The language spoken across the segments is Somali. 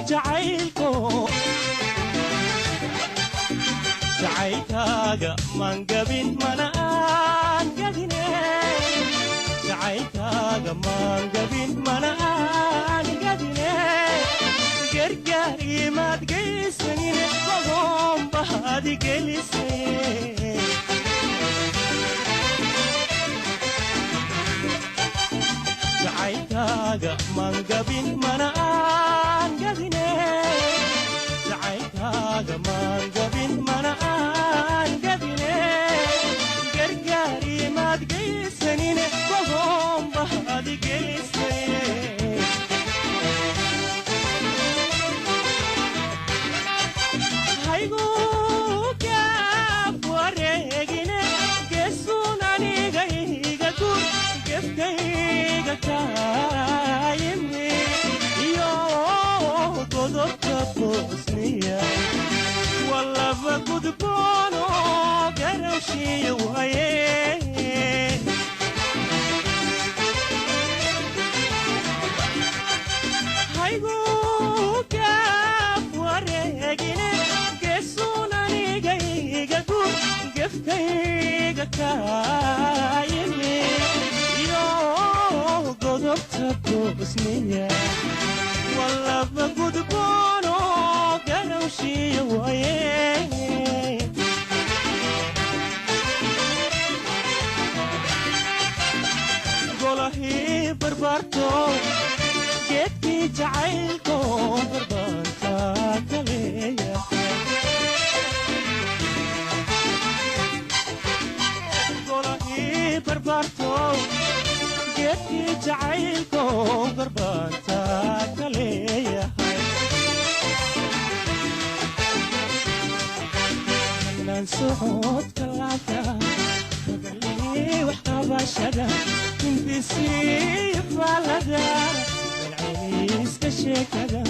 jacaylko jacaylkaaga maan gabin mana aan gadine jacaylkaaga maan gabin mana aan gadine gargaar imaad geysanine gogoon baad gelisay jacaylkaaga maan gabin mana aan gadine jacaylkaaga maan gabin mana aan gadine gargaar imaad geysanine gogoon baad gelisay haygu gaab wareegine geesuun aniga iga gur geftayga kaayimi iyo godobka boosniya walaba gudboono garowshiya waaye haygu gaab wareegine geesuun aniga iga gur geftayga kaayimi iyo godobka boosniya walaba gudboono garowshiya waaye golahii barbaarto geedkii jacaylko barbaarka kaleeya golahii barbaarto geedkii jacaylko barbaarka kaleeyahay hanaan socodka laabta hadalii wax qabashada hindisii faalada dalcayska sheekada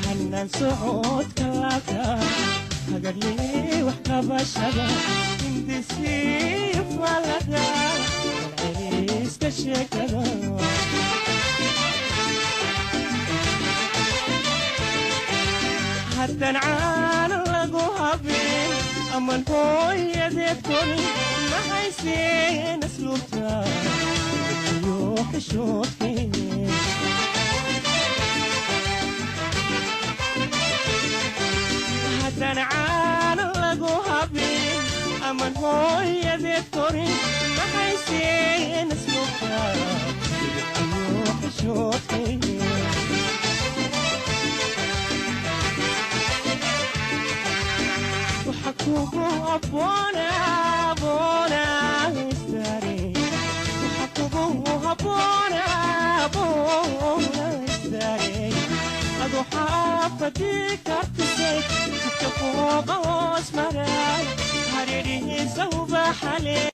hanaan socodka laabta hadalii wax qabashada hindisii faalada dalcayska sheekada haddaan caana lagu habin aman hooyadeed korin ma hayseen asluubta iyo xishoodkeen haddaan caana lagu habin aman hooyadeed korin ma hayseen asluubta iyo xishoodkeen وحكوكو أبونا أبونا استاري وحكوكو أبونا أبونا استاري أدو حافتي كارتسي تكفوق واسمراي هريري سوف حالي